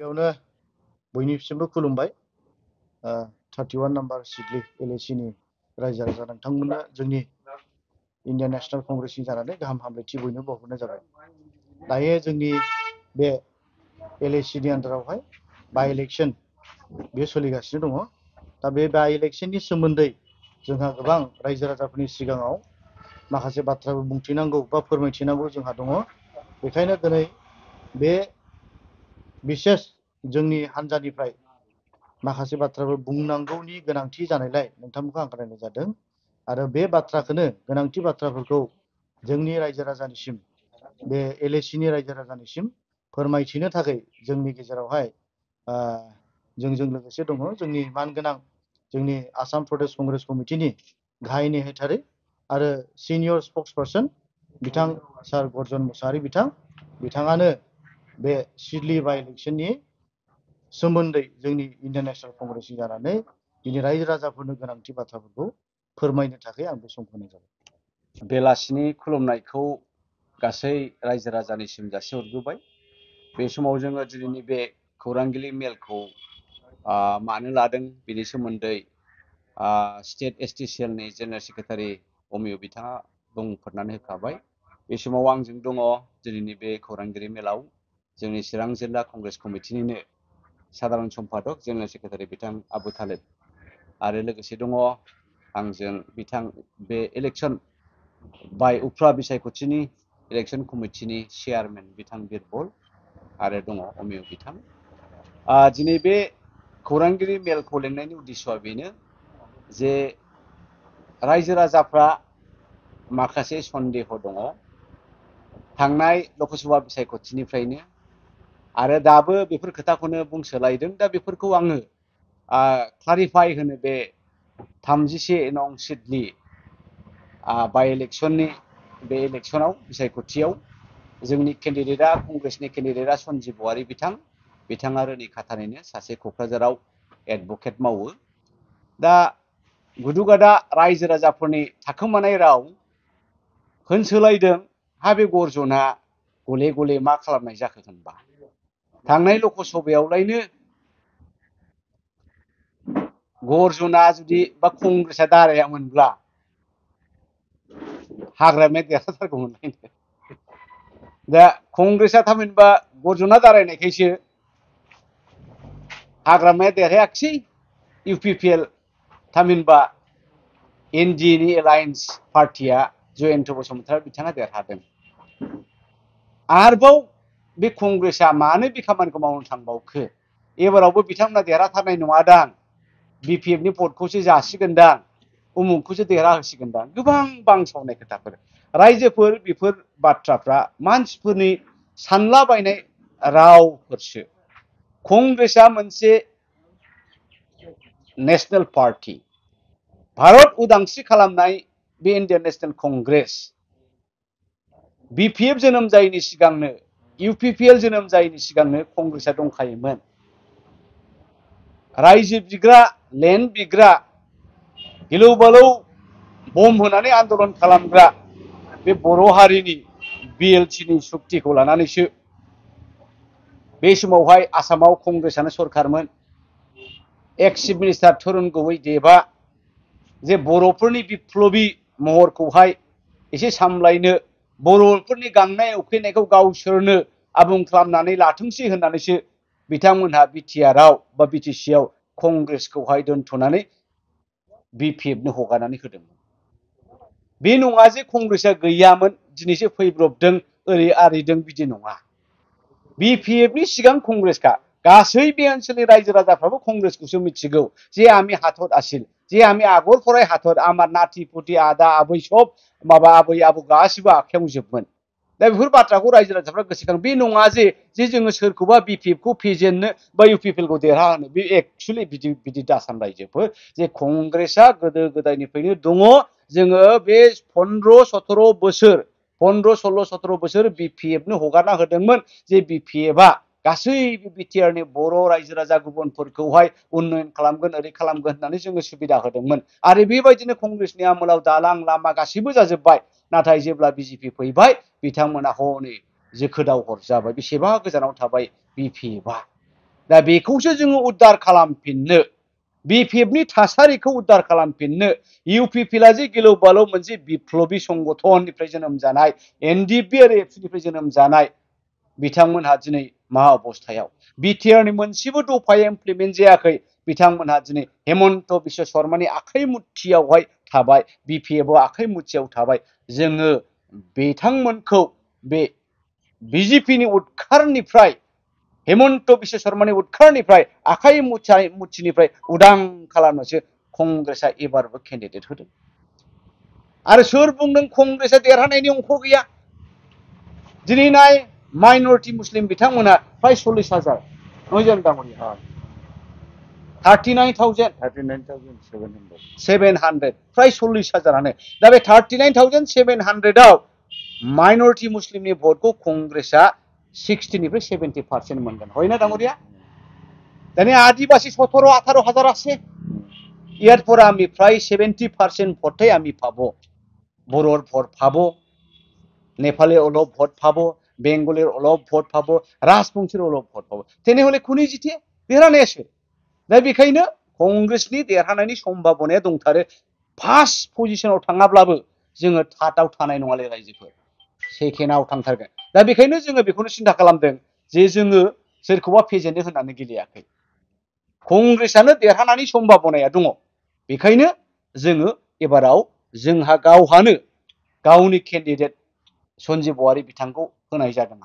बेयावनो बयनिसिमबो खुलुमबाय 31 number Siddeley LAC नि रायजो राजा नोंथांमोननो जोंनि इन्डियान नेशनेल कंग्रेसनि जानानै गाहाम हामलायथि बयनोबो बावहरनाय जाबाय। दायो जोंनि बे LAC नि आन्दारावहाय बाइ इलेक्शन बे सोलिगासिनो दङ। दा बे बाइ इलेक्शननि सोमोन्दै जोंहा गोबां रायजो राजाफोरनि सिगाङाव माखासे बाथ्राबो बुंथिनांगौ बा फोरमायथिनांगौ जोंहा दङ। बेखायनो दिनै बे बिसेस जोंनि हान्जानिफ्राय माखासे बाथ्राफोर बुंनांगौनि गोनांथि जानायलाय नोंथांमोनखौ आं रायज्लायनाय जादों आरो बे बाथ्राखौनो गोनांथि बाथ्राफोरखौ जोंनि रायजो राजानिसिम बे LAC नि रायजो राजानिसिम फोरमायथिनो थाखाय जोंनि गेजेरावहाय जोंजों लोगोसे दङ जोंनि मानगोनां जोंनि आसाम प्रदेश कंग्रेस कमिटिनि गाहाय नेहाथारि आरो सिनियर स्पक्स पार्सन बिथां सार गर्जन मुसाहारि बिथाङानो बे सिडली बाइ इलेक्शननि सोमोन्दै जोंनि इन्डियान नेशनेल कंग्रेसनि जानानै दिनै रायजो राजाफोरनो गोनांथि बाथ्राफोरखौ फोरमायनो थाखाय आं बे समखौ होनाय जाबाय। बेलासिनि खुलुमनायखौ गासै रायजो राजानिसिम जासिहरग्रोबाय। बे समाव जोङो दिनैनि बे खौरांगिरि मेलखौ मानो लादों बेनि सोमोन्दै स्टेट STCL नि जेनेरेल सेक्रेटारि अमिय बिथाङा बुंफोरनानै होखाबाय। बे समाव आंजों दङ दिनैनि बे खौरांगिरि मेलाव जोंनि चिरां जिल्ला कंग्रेस कमिटिनिनो साधारन सम्पादक जेनेरेल सेक्रेटारि बिथां आबु तालेब आरो लोगोसे दङ आंजों बिथां बे इलेक्शन बाय उफ्रा बिसायख'थिनि इलेक्शन कमिटिनि चेयारमेन बिथां बिरबल आरो दङ अमिय बिथां। दिनै बे खौरांगिरि मेलखौ लेंनायनि उद्देश्यआ बेनो जे रायजो राजाफ्रा माखासे सन्देह दङ थांनाय लकसभा बिसायख'थिनिफ्रायनो आरो दाबो बेफोर खोथाखौनो बुंसोलायदों। दा बेफोरखौ आङो क्लारिफाइ होनो बे 31 नं सिडली बाइ इलेक्शननि बे इलेक्शनाव बिसायख'थियाव जोंनि केन्डिडेटआ कंग्रेसनि केन्डिडेटआ सन्जिब औवारि बिथाङा रोनि खाथानिनो सासे क'क्राझाराव एडभकेट मावो। दा गुदु गादा रायजो राजाफोरनि थाखोमानाय राव होनसोलायदों हा बे गर्जना गले गले मा खालामनाय जाखो होनबा थांनाय लकसभायावलायनो गर्जना जुदि बा कंग्रेसआ दारायामोनब्ला हाग्रामाया देरहाथारगौमोनलायनो। दा कंग्रेसआ थामहिनबा गर्जना दारायनायखायसो हाग्रामाया देरहायाखिसै UPPL थामहिनबा NDA नि एलायन्स पार्टिया जयन्त बसुमतारी बिथाङा देरहादों। आरोबाव बे कंग्रेसआ मानो बे खामानिखौ मावनो थांबावखो एबारावबो बिथांमोना देरहाथारनाय नङादां BPF नि भटखौसो जासिगोनदां उमुखखौसो देरहाहोसिगोनदां गोबां बांसावनाय खोथाफोर रायजोफोर बेफोर बाथ्राफ्रा मानसिफोरनि सानलाबायनाय रावफोरसो। कंग्रेसआ मोनसे नेशनेल पार्टी भारत उदांस्रि खालामनाय बे इन्डियान नेशनेल कंग्रेस BPF जोनोम जायैनि सिगांनो UPPL जोनोम जायैनि सिगांनो कंग्रेसआ दंखायोमोन। रायजो बिग्रा लेन्ड बिग्रा गिलौ बालौ बम होनानै आन्दलन खालामग्रा बे बर' हारिनि BLT नि सुक्तिखौ लानानैसो बे समावहाय आसामाव कंग्रेसआनो सरखारमोन। एक्स चिफ मिनिस्टार तरुण गगৈ देबआ जे बर'फोरनि बिप्लबी महरखौहाय एसे सामलायनो बर'फोरनि गांनाय उखैनायखौ गावसोरनो आबुं खालामनानै लाथोंसै होननानैसो बिथांमोनहा BTR आव बा BTC आव कंग्रेसखौहाय दोनथ'नानै BPF नो हगारनानै होदोंमोन। बे नङा जे कंग्रेसआ गैयामोन दिनैसो फैब्रबदों ओरै आरिदों बिदि नङा। BPF नि सिगां कंग्रेसखा गासै बे ओनसोलनि रायजो राजाफ्राबो कंग्रेसखौसो मिथिगौ जे आमी हाथर आसिल जे आमी आगर फराय हाथर आमार नाति पुति आदा आबै सब माबा आबै आबौ गासिबो आखायाव जोबमोन। दा बेफोर बाथ्राखौ रायजो राजाफ्रा गोसोखां बे नङा जे जोङो सोरखौबा BPF खौ फेजेननो बा UPPL खौ देरहाहोनो बे एक्चुअलि बिदि दासान रायजोफोर जे कंग्रेसआ गोदो गोदायनिफ्रायनो दङ। जोङो बे 15-17 बोसोर 15-16-17 बोसोर BPF नो हगारना होदोंमोन जे BPF आ गासै BTR नि बर' रायजो राजा गुबुनफोरखौहाय उन्नयन खालामगोन ओरै खालामगोन होननानै जोङो सुबिदा होदोंमोन आरो बेबायदिनो कंग्रेसनि आमोलाव दालां लामा गासिबो जाजोब्बाय। नाथाय जेब्ला BJP फैबाय बिथांमोना हनै जोखोदाव हर जाबाय। बेसेबा गोजानाव थाबाय BPF आ दा बेखौसो जोङो उद्धार खालामफिननो बिपिएफनि थासारिखौ उद्धार खालामफिननो इउपिपिएलआ जे गिलु बालु मोनसे बिप्लबि संगठननिफ्राय जोनोम जानाय एनडिपि आरो एबसुनिफ्राय जोनोम जानाय बिथांमोनहा दिनै मा अबस्थायाव बिटिआरनि मोनसेबो दफाया इमप्लिमेन्ट जायाखै बिथांमोनहा दिनै हेमन्त बिश्व शर्मानि आखाइ मुथियावहाय थाबाय बिपिएफआव आखाइ मुथियाव थाबाय जोङो बिथांमोनखौ बे बिजेपिनि उदखारनिफ्राय हेमन्त बिश्व शर्मानि उदखारनिफ्राय आखाइ मुथिनिफ्राय उदां खालामनोसो कंग्रेसआ एबारबो केन्डिडेट होदों आरो सोर बुंदों कंग्रेसआ देरहानायनि अंख गैया दिनै नाय माइनरिटि मुस्लिम बिथांमोना फ्राय 40,000 नयजन दामरिया 39,700 फ्राय 40,000आनो दा बे 39,700आव माइनरिटि मुस्लिमनि भटखौ कंग्रेसआ 60 निफ्राय 70% मोनगोन हयना दामरिया दानि आदिबासी 17-18,000 আছে এরপর আমি প্রায় 70% ভোটে আমি পাবো বড়োর ভোট পাবো নেপালের অলপ ভোট পাবো বেঙ্গলের অলপ ভোট পাবো রাজবংশীর অলপ ভোट পাবो তেনেহলে खुनि जिते देरहानाया सोर दा बेखायनो कंग्रेसनि देरहानायनि सम्भावनाया दंथारो फार्स्ट पजिशनाव थाङाब्लाबो जोङो थार्डआव थानाय नङालै रायजोफोर सेकेन्डआव थांथारगोन दा बेखायनो जोङो बेखौनो सिन्था खालामदों जे जोङो सोरखौबा फेजेननो होननानै गेलेयाखै कंग्रेसआनो देरहानायनि सम्भावनाया दङ बेखायनो जोङो एबाराव जोंहा गावहानो गावनि केन्डिडेट सन्जीब औवारी बिथांखौ होनाय जादों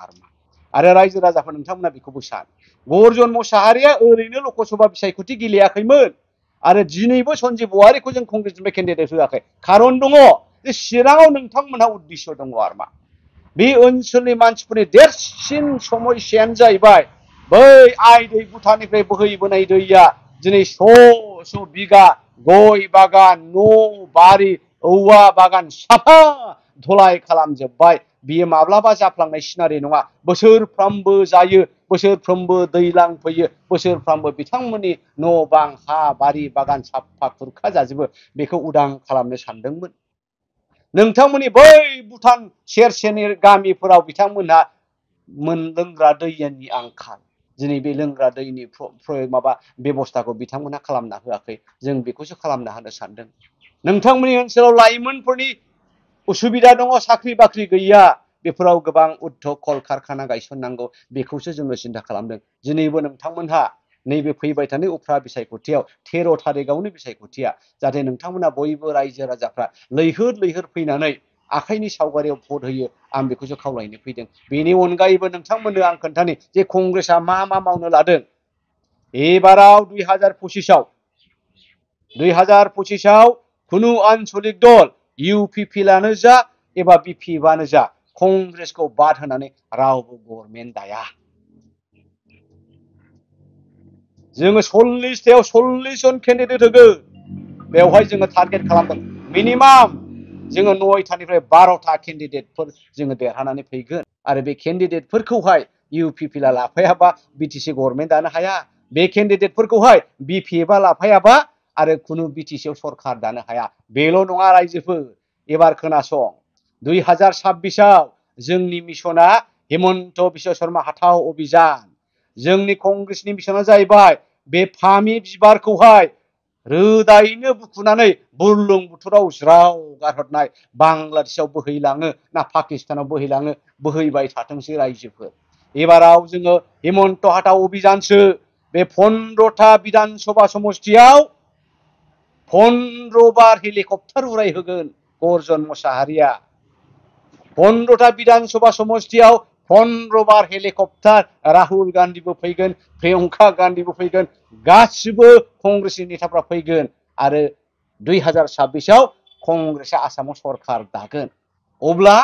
आरो रायजो राजाफोर नोंथांमोना बेखौबो सान गर्जन मोसाहारिया ओरैनो लकसभा बिसायख'थि गेलेयाखैमोन आरो दिनैबो सन्जीब औवारीखौ जों कंग्रेसनिफ्राय केन्डिडेट होआखै खारन दङ जे चिराङाव नोंथांमोनहा उद्देश्य दङ आरमा बे ओनसोलनि मानसिफोरनि देरसिन समस्यायानो जाहैबाय बै आइ दै भुटाननिफ्राय बोहैबोनाय दैया दिनै श' बिगा गय बागान न' बारि औवा बागान साफा धलाय खालामजोब्बाय बियो माब्लाबा जाफ्लांनाय सिनारि नङा बोसोरफ्रामबो जायो बोसोरफ्रोमबो दैलां फैयो बोसोरफ्रामबो बिथांमोननि न' बां हा बारि बागान साफा खुरखा जाजोबो बेखौ उदां खालामनो सानदोंमोन नोंथांमोननि बै भुटान सेर सेरनि गामिफोराव बिथांमोनहा लोंग्रा दैनि आंखाल दिनै बे लोंग्रा दैनि माबा बेबस्थाखौ बिथांमोनहा खालामना होआखै जों बेखौसो खालामना होनो सानदों नोंथांमोननि ओनसोलाव लाइमोनफोरनि उसुबिदा दङ साख्रि बाख्रि गैया बेफोराव गोबां उद्योग कलकारखाना गायसननांगौ बेखौसो जोङो सिन्था खालामदों दिनैबो नोंथांमोनहा नैबे फैबाय थानाय उफ्रा बिसायख'थियाव 13 थारिखआवनो बिसायख'थिया जाहाथे नोंथांमोना बयबो रायजो राजाफ्रा लैहोर लैहोर फैनानै आखाइनि सावगारियाव भट होयो आं बेखौसो खावलायनो फैदों बेनि अनगायैबो नोंथांमोननो आं खोन्थानि जे कंग्रेसआ मा मावनो लादों एबाराव 2025आव खुनु आन्चलिक दल इउपिपिएलआनो जा एबा बिपिएफआनो जा कंग्रेसखौ बाद होनानै रावबो गभर्नमेन्ट दाया जोङो 40थायाव 40 जन केन्डिडेट होगोन बेवहाय जोङो टारगेट खालामदों मिनिमाम जोङो 9थानिफ्राय 12था केन्डिडेटफोर जोङो देरहानानै फैगोन आरो बे केन्डिडेटफोरखौहाय इउपिपिएलआ लाफायाबा बिटिसि गभर्नमेन्ट दानो हाया बे केन्डिडेटफोरखौहाय बिपिएफआ लाफायाबा आरो खुनु बिटिसिआव सरकार दानो हाया बेल' नङा रायजोफोर एबार खोनासं 2026आव जोंनि मिशना हेमन्त बिश्व शर्मा हाथाव अभियान जोंनि कंग्रेसनि मिशना जाहैबाय बे फामि बिबारखौहाय रोदायैनो बुखुनानै बुरलुंबुथुराव ज्राव गारहरनाय बांलादेशआव बोहैलाङो ना पाकिस्तानाव बोहैलाङो बोहैबाय थाथोंसै रायजोफोर एबाराव जोङो हेमन्त हाथाव अभियानसो बे 15था विधानसभा समष्टियाव 15 बार हेलिकप्टार उरायहोगोन गर्जन मोसाहारिया 15था विधानसभा समष्टियाव 15 बार हेलिकप्टार राहुल गान्धीबो फैगोन प्रियंका गान्धीबो फैगोन गासिबो कंग्रेसनि नेताफ्रा फैगोन आरो 2026आव कंग्रेसआ आसामाव सरकार दागोन अब्ला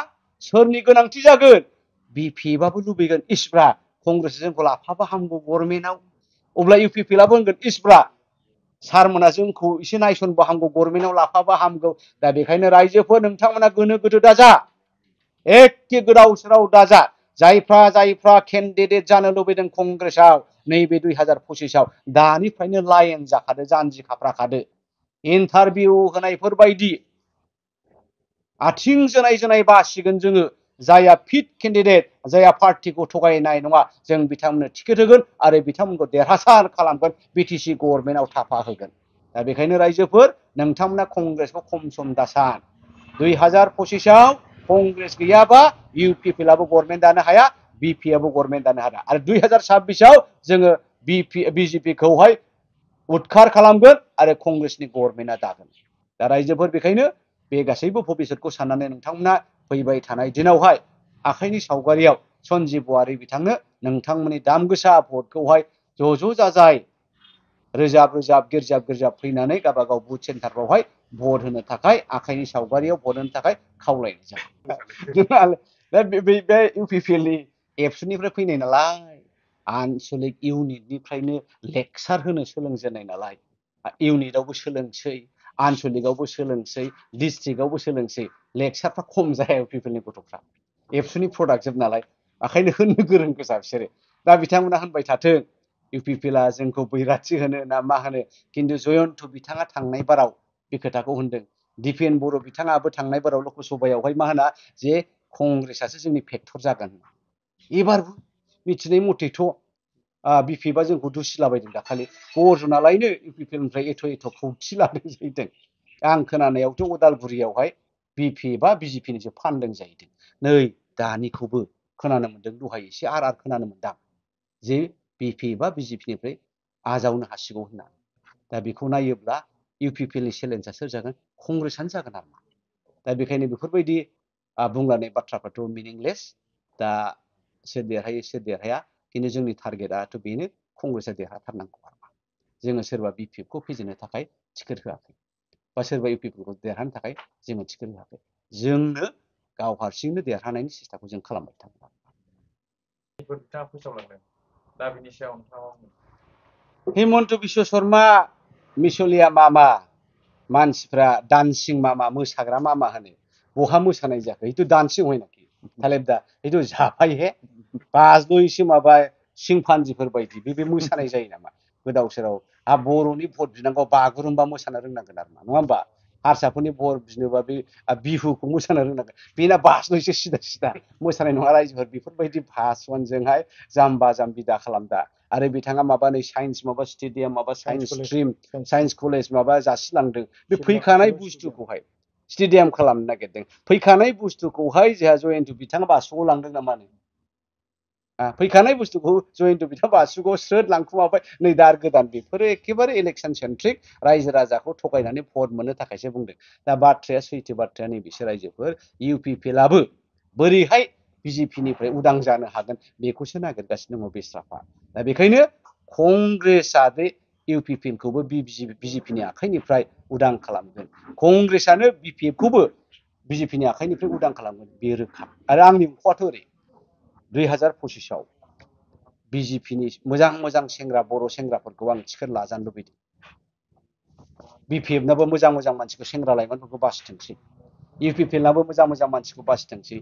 सोरनि गोनांथि जागोन बिपिएफआबो लुबैगोन इस्ब्रा कंग्रेस जोंखौ लाफाबा हामगौ गभर्नमेन्टआव अब्ला इउपिपिएलआबो होनगोन इस्ब्रा सारमोना जोंखौ एसे नायसनबा हामगौ गभर्नमेन्टआव लाफाबा हामगौ दा बेखायनो रायजोफोर नोंथांमोना गोनो गोथो दाजा एखे गोदाव सोराव दाजा जायफ्रा केन्डिडेट जानो लुबैदों कंग्रेसआव नैबे 2025आव दानिफ्रायनो लाइन जाखादो जानजि खाफ्राखादो इन्टारभिउ होनायफोर बायदि आथिं जोनाय बासिगोन जोङो जायहा फिट केन्डिडेट जायहा पार्टिखौ थगायनाय नङा जों बिथांमोननो टिकेट होगोन आरो बिथांमोनखौ देरहासार खालामगोन बिटिसि गभर्नमेन्टआव थाफा होगोन दा बेखायनो रायजोफोर नोंथांमोना कंग्रेसखौ खम सम दासान 2025आव कंग्रेस गैयाबा इउपिपिएलआबो गभर्नमेन्ट दानो हाया बिपिआबो गभर्नमेन्ट दानो हाया आरो 2026आव जोङो बिजेपिखौहाय उदखार खालामगोन आरो कंग्रेसनि गभर्नमेन्टआ दागोन दा रायजोफोर बेखायनो बे गासैबो भबिसतखौ साननानै नोंथांमोना फैबाय थानाय दिनावहाय आखाइनि सावगारियाव सन्जिब बहारि बिथांनो नोंथांमोननि दाम गोसा भटखौहाय ज' जाजाय रोजाब गिर्जाब फैनानै गावबागाव बुथ सेन्टारफ्रावहाय भट होनो थाखाय आखाइनि सावगारियाव भट होनो थाखाय खावलायनाय जाबाय दा बे इउपिपिएलनि एबसुनिफ्राय फैनाय नालाय आनसलिक इउनिटनिफ्रायनो लेक्सार होनो सोलोंजेननाय नालाय इउनिटआवबो सोलोंसै आनसलिकआवबो सोलोंसै डिस्ट्रिक्टआवबो सोलोंसै लेक्सारफ्रा खम जाया इउपिपिएलनि गथ'फ्रा एबसुनि प्रडाक्ट जोब नालाय ओंखायनो होननो गोरों गोजा बिसोरो दा बिथांमोना होनबाय थाथों इउपिपिएलआ जोंखौ बैराथि होनो ना मा होनो खिन्थु जयन्त बिथाङा थांनाय बाराव बे खोथाखौ होनदों दिपेन बर' बिथाङाबो थांनाय बाराव लकसभायावहाय मा होना जे कंग्रेसआसो जोंनि फेक्टर जागोन एबारबो मिथिनाय मथेथ' बिपिएफआ जोंखौ दुसिलाबायदों दाखालि गरजनालायनो इउपिपिएलनिफ्राय एथ' खौथि लादों जाहैदों आं खोनानायावथ' उदालगुरियावहाय बिपिएफआ बिजेपिनिसो फानदों जाहैदों नै दानिखौबो खोनानो मोन्दों दहाय एसे आर खोनानो मोनदां जे बिपिएफआ बिजेपिनिफ्राय आजावनो हासिगौ होननानै दा बेखौ नायोब्ला इउपिपिएलनि चेलेन्जआ सोर जागोन कंग्रेसआनो जागोन आरो दा बेखायनो बेफोरबायदि बुंलायनाय बाथ्राफ्राथ' मिनिंलेस दा सोर देरहायो सोर देरहाया खिन्थु जोंनि टारगेटआथ' बेनो कंग्रेसआ देरहाथारनांगौ आरो जोङो सोरबा बिपिएफखौ फेजेननो थाखाय टिकेट होआखै बा सोरबा इउपिपिएलखौ देरहानो थाखाय जोङो टिकेट होआखै जोंनो गाव हारसिंनो देरहानायनि सेस्टाखौ जों खालामबाय थागोन नोंथाङा फोसावलांदों दा बिनि सायाव नोंथाङा हिमन्त बिश्व शर्मा मिसलिया मामा मानसिफ्रा डान्सिं मामा मोसाग्रा मामा होनो बहा मोसानाय जाखो इथ' डान्सिं হয় নাকি তাহলে दा इथ' जाफाय हे बाजनयसो माबा सिंफान्जिफोर बायदि बे मोसानाय जायो नामा गोदाव सोराव बर'नि भट बिनांगौ बागुरुम्बा मोसानो रोंनांगोन आरो नङा होमबा हारसाफोरनि भट बिनोबा बे बिहुखौ मोसानो रोंनांगोन बेना बाजनयसो सिदा मोसानाय नङा रायजोफोर बेफोरबायदि भाषणजोंहाय जाम्बा जाम्बि दा खालामदा आरो बिथाङा माबा नै साइन्स माबा स्टेडियाम माबा साइन्स स्ट्रिम साइन्स कलेज माबा जासिलांदों बे फैखानाय बुस्थुखौहाय स्टेडियाम खालामनो नागिरदों फैखानाय बुस्थुखौहाय जोंहा जयन्त बिथाङा बासुगाव लांदों नामा फैखानाय बुस्थुखौ जयन्त बिथाङा बासुगाव स्रोद लांखुमाबाय नै दा गोदान बेफोरो एखेबारे इलेक्सन सेन्ट्रिक रायजो राजाखौ थगायनानै भट मोननो थाखायसो बुंदों दा बाथ्राया सैथो बाथ्राया नैबेसो रायजोफोर इउपिपिएलआबो बोरैहाय बिजेपिनिफ्राय उदां जानो हागोन बेखौसो नागिरगासिनो दङ बेस्राफा दा बेखायनो कंग्रेसआ बे इउपिपिएलखौबो बिजेपिनि आखाइनिफ्राय उदां खालामगोन कंग्रेसआनो बिपिएफखौबो बिजेपिनि आखाइनिफ्राय उदां खालामगोन बे रोखा आरो आंनि मुख'आथ' ओरै 2025आव बिजेपिनि मोजां सेंग्रा बर' सेंग्राफोरखौ आं टिकेट लाजानो लुबैदों बिपिएफनाबो मोजां मानसिखौ सेंग्रा लाइमोनफोरखौ बासिथोंसै इउपिपिएलनाबो मोजां मानसिखौ बासिथोंसै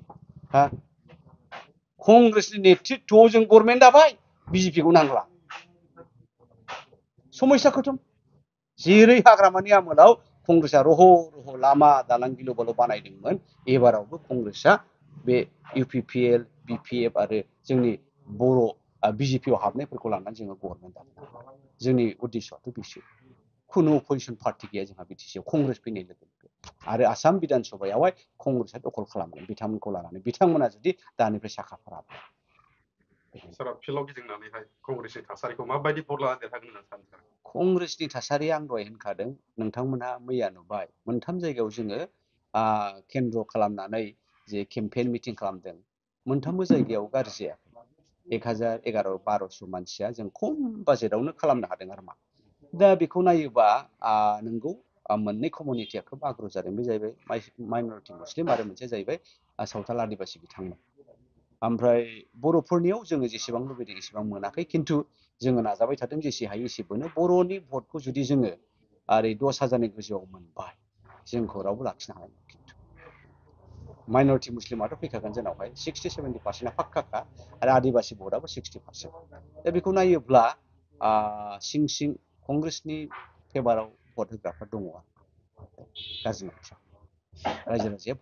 कंग्रेसनि नेतृत्वआव जों गभर्नमेन्ट दाबाय बिजेपिखौ नांला समस्या खतम जेरै हाग्रामानि आमोलाव कंग्रेसआ रह' लामा दालां गिलु बालु बानायदोंमोन एबारावबो कंग्रेसआ बे इउपिपिएल बिपिएफ आरो जोंनि बर' बिजेपिआव हाबनायफोरखौ लानानै जोङो गभर्नमेन्ट दागोन जोंनि उद्देश्यआथ' बेसो खुनु अपोजिसन पार्टि गैया जोंहा बिटिसिआव कंग्रेस फैनाय लोगो आरो आसाम बिधान सभायावहाय कंग्रेसआ दखल खालामगोन बिथांमोनखौ लानानै बिथांमोना जुदि दानिफ्राय साखाफारा सारा फिल्डआव गिदिंनानैहाय कंग्रेसनि थासारिखौ माबायदि भट लानानै देरहागोन होनना सानो कंग्रेसनि थासारिया आं दहाय होनखादों नोंथांमोनहा मैया नुबाय मोनथाम जायगायाव जोङो केन्द्र खालामनानै जे केम्पेइन मिटिं खालामदों मोनथामबो जायगायाव गाज्रि जायाखै 1011-1200 मानसिया जों खम बाजेटावनो खालामनो हादों आरो मा दा बेखौ नायोबा नोंगौ मोननै कमिउनिटिया खोब आग्रह जादों बे जाहैबाय माइनरिटि मुस्लिम आरो मोनसे जाहैबाय सावथाल आदिबासि बिथांमोन ओमफ्राय बर'फोरनियाव जोङो जेसेबां लुबैदों एसेबां मोनाखै खिन्थु जोङो नाजाबाय थादों जेसे हायो एसे बोनो बर'नि भटखौ जुदि जोङो ओरै 10,000नि गोजौआव मोनबाय जोंखौ रावबो लाखिनो हानाय नङा खिन्थु माइनरिटि मुस्लिमाथ' फैखागोन जोंनावहाय 60-70% फाक्काखा आरो आदिबासि भटआबो 60% दा बेखौ नायोब्ला सिं कंग्रेसनि फेभाराव भट होग्राफोर दङ गाज्रि नङा रायजो राजाया